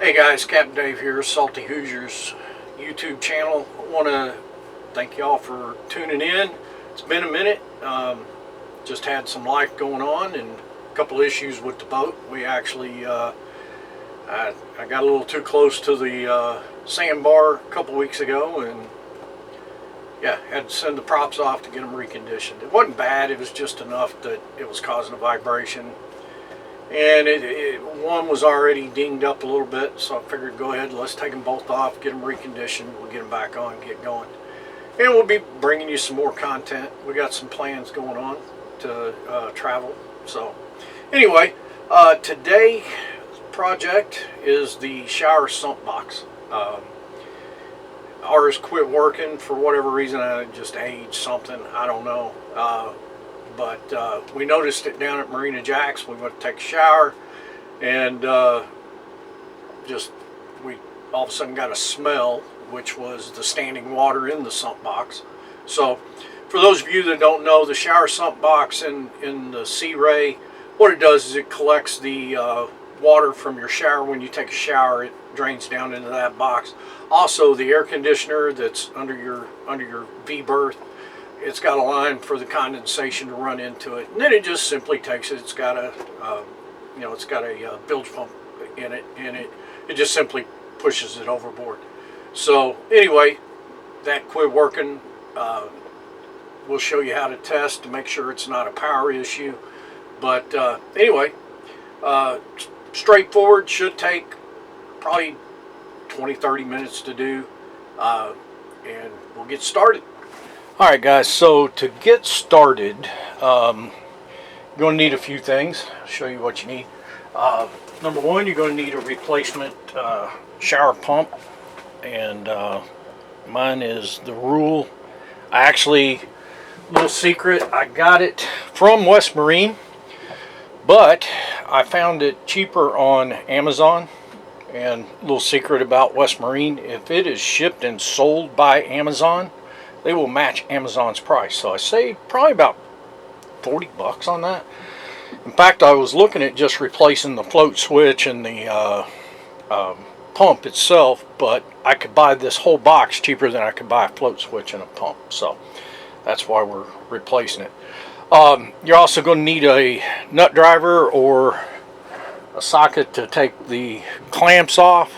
Hey guys, Captain Dave here, Salty Hoosiers YouTube channel. I want to thank y'all for tuning in. It's been a minute. Just had some life going on and a couple issues with the boat. We actually, I got a little too close to the sandbar a couple weeks ago, and yeah, had to send the props off to get them reconditioned. It wasn't bad, it was just enough that it was causing a vibration. And one was already dinged up a little bit, so I figured go ahead, let's take them both off, get them reconditioned, we'll get them back on, get going. And we'll be bringing you some more content. We got some plans going on to travel. So anyway, today's project is the shower sump box. Ours quit working for whatever reason. I just aged something, I don't know. But we noticed it down at Marina Jack's. We went to take a shower, and we all of a sudden got a smell, which was the standing water in the sump box. So for those of you that don't know, the shower sump box in the Sea Ray, what it does is it collects the water from your shower. When you take a shower, it drains down into that box. Also, the air conditioner that's under your V berth, it's got a line for the condensation to run into it, and then it just simply takes it. It's got a it's got a bilge pump in it, and it just simply pushes it overboard. So anyway, that quit working. We'll show you how to test to make sure it's not a power issue. But anyway, straightforward. Should take probably 20-30 minutes to do, and we'll get started. Alright guys, so to get started, you're going to need a few things. I'll show you what you need. Number one, you're going to need a replacement shower pump, and mine is the Rule. Little secret, I got it from West Marine, but I found it cheaper on Amazon. And little secret about West Marine, if it is shipped and sold by Amazon, they will match Amazon's price. So I saved probably about 40 bucks on that. In fact, I was looking at just replacing the float switch and the pump itself, but I could buy this whole box cheaper than I could buy a float switch and a pump. So that's why we're replacing it. You're also going to need a nut driver or a socket to take the clamps off.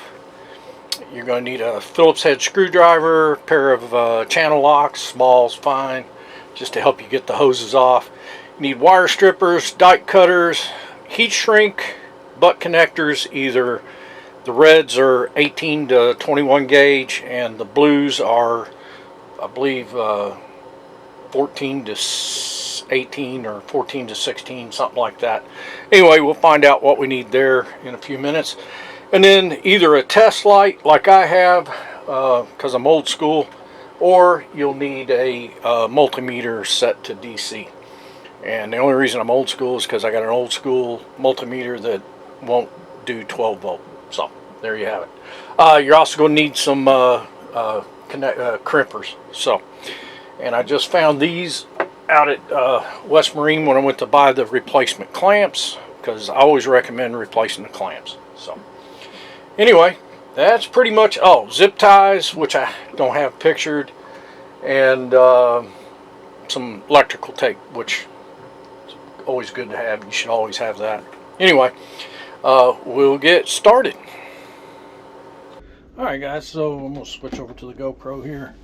You're going to need a Phillips head screwdriver, a pair of channel locks, small's fine, just to help you get the hoses off. You need wire strippers, dike cutters, heat shrink, butt connectors. Either the reds are 18 to 21 gauge and the blues are, I believe, 14 to 18 or 14 to 16, something like that. Anyway, we'll find out what we need there in a few minutes. And then either a test light like I have, because I'm old school, or you'll need a multimeter set to DC. And the only reason I'm old school is because I got an old school multimeter that won't do 12 volt. So there you have it. You're also going to need some crimpers. So, and I just found these out at West Marine when I went to buy the replacement clamps, because I always recommend replacing the clamps. So anyway, that's pretty much, zip ties, which I don't have pictured, and some electrical tape, which is always good to have. You should always have that. Anyway, we'll get started. Alright guys, so I'm going to switch over to the GoPro here.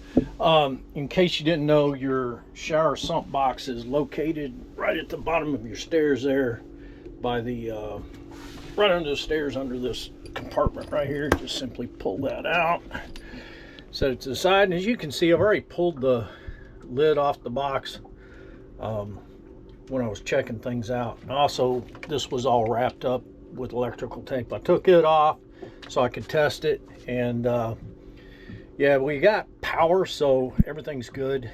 In case you didn't know, your shower sump box is located right at the bottom of your stairs there, by the right under the stairs, under this compartment right here. Just simply pull that out, set it to the side, and as you can see, I've already pulled the lid off the box when I was checking things out. And also, this was all wrapped up with electrical tape. I took it off so I could test it, and yeah, we got power, so everything's good.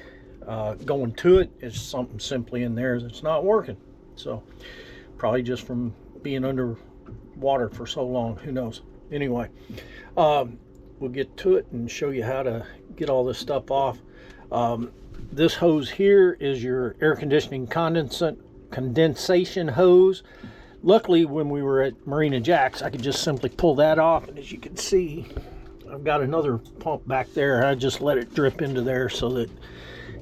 Going to it is something simply in there that's not working. So probably just from being under water for so long, who knows. Anyway, we'll get to it and show you how to get all this stuff off. This hose here is your air conditioning condensation hose. Luckily, when we were at Marina Jack's, I could just simply pull that off, and as you can see, I've got another pump back there. I just let it drip into there so that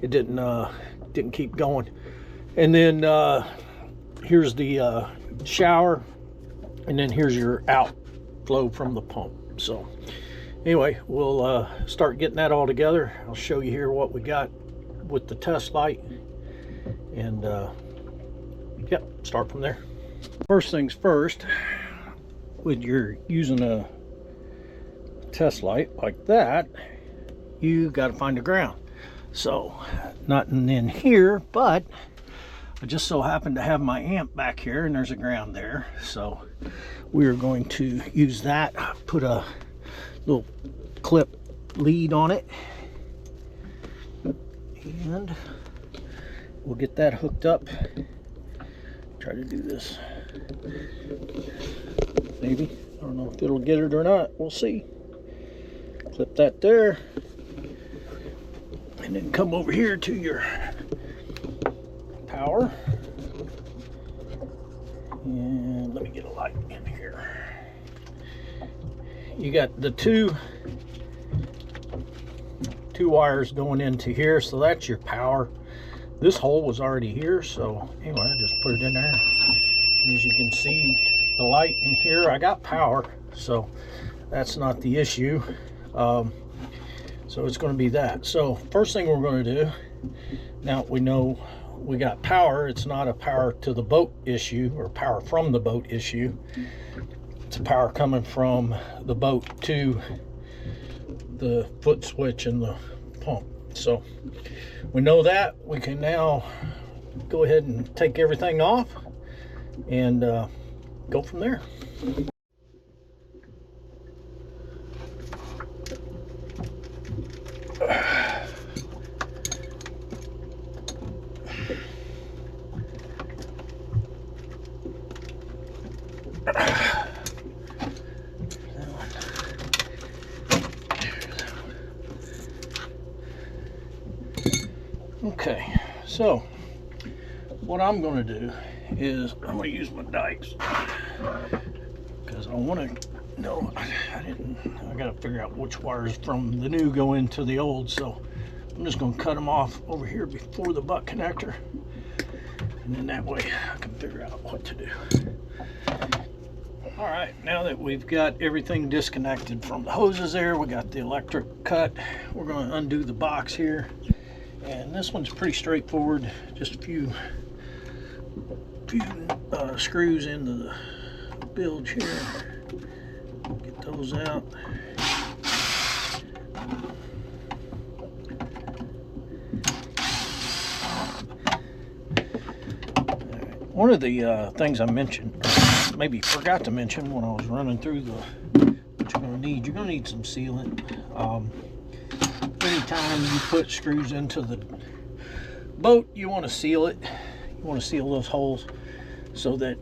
it didn't keep going. And then here's the shower, and then here's your outflow from the pump. So anyway, we'll start getting that all together. I'll show you here what we got with the test light, and yep, start from there. First things first, when you're using a test light like that, you got to find the ground. So nothing in here, but I just so happen to have my amp back here, and there's a ground there. So we're going to use that, put a little clip lead on it, and we'll get that hooked up. Try to do this. Maybe. I don't know if it'll get it or not. We'll see. Clip that there. And then come over here to your power. And let me get a light in here. You got the two wires going into here, so that's your power. This hole was already here, so anyway, I just put it in there. And as you can see, the light in here, I got power, so that's not the issue. So it's going to be that. So first thing we're going to do, now we know we got power, it's not a power to the boat issue or power from the boat issue. It's a power coming from the boat to the foot switch and the pump. So we know that. We can now go ahead and take everything off and go from there. Okay, so what I'm going to do is I'm going to use my dikes because I want to know, I got to figure out which wires from the new go into the old, so I'm just going to cut them off over here before the butt connector, and then that way I can figure out what to do. All right, now that we've got everything disconnected from the hoses there, we got the electric cut, we're going to undo the box here. And this one's pretty straightforward, just a few screws into the bilge here. Get those out. One of the things I mentioned, maybe forgot to mention when I was running through what you're going to need some sealant. Anytime you put screws into the boat, you want to seal it. You want to seal those holes so that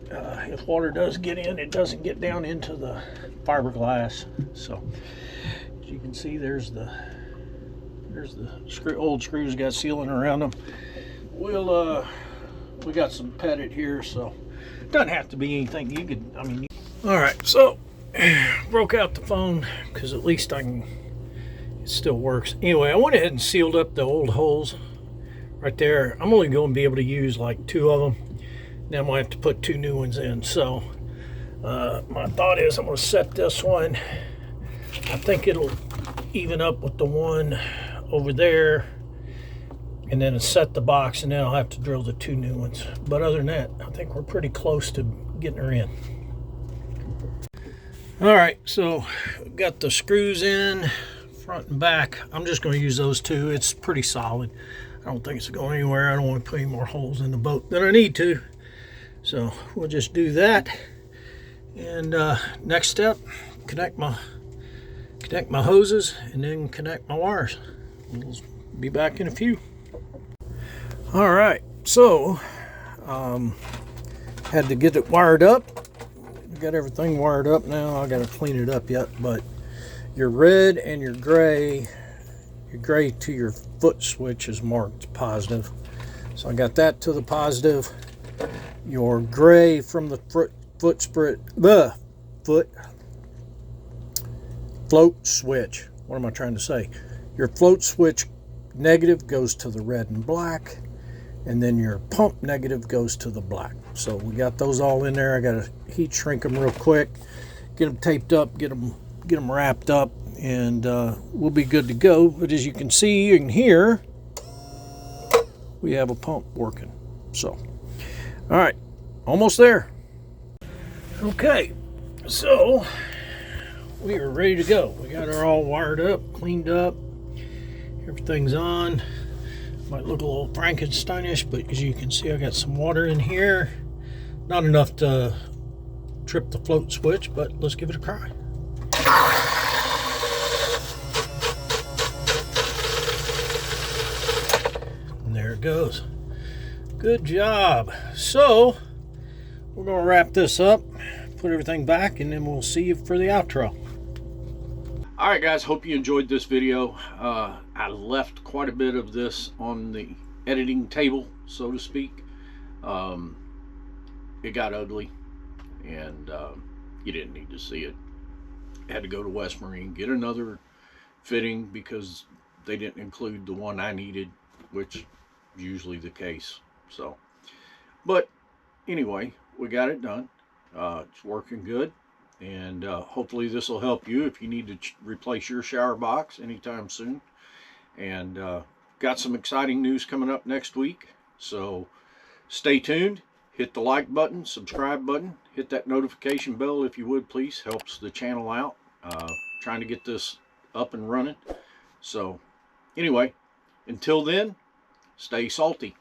if water does get in, it doesn't get down into the fiberglass. So as you can see, there's the old screws got sealant around them. We got some petted here, so it doesn't have to be anything. You could, all right. So broke out the phone because at least it still works. Anyway, I went ahead and sealed up the old holes right there. I'm only going to be able to use like 2 of them. Then I'm going to have to put 2 new ones in. So my thought is I'm going to set this one. I think it'll even up with the one over there, and then set the box, and then I'll have to drill the 2 new ones. But other than that, I think we're pretty close to getting her in. All right, so we've got the screws in front and back. I'm just going to use those 2. It's pretty solid. I don't think it's going anywhere. I don't want to put any more holes in the boat than I need to. So we'll just do that. And next step, connect my hoses and then connect my wires. We'll be back in a few. All right, so had to get it wired up. Got everything wired up now. I got to clean it up yet, but your red and your gray to your foot switch is marked positive. So I got that to the positive. Your gray from the float switch. What am I trying to say? Your float switch negative goes to the red and black, and then your pump negative goes to the black. So we got those all in there. I got to heat shrink them real quick, get them taped up, get them wrapped up, and we'll be good to go. But as you can see and hear, we have a pump working. So, all right, almost there. Okay, so we are ready to go. We got her all wired up, cleaned up, everything's on. Might look a little Frankensteinish, but as you can see, I got some water in here. Not enough to trip the float switch, but let's give it a try. And there it goes. Good job. So we're going to wrap this up, put everything back, and then we'll see you for the outro. All right, guys, hope you enjoyed this video. I left quite a bit of this on the editing table, so to speak. It got ugly, and you didn't need to see it. Had to go to West Marine, get another fitting because they didn't include the one I needed, which is usually the case. So, but anyway, we got it done. It's working good, and hopefully this will help you if you need to replace your shower box anytime soon. And got some exciting news coming up next week, so stay tuned. Hit the like button, subscribe button, hit that notification bell if you would, please. Helps the channel out. Trying to get this up and running. So anyway, until then, stay salty.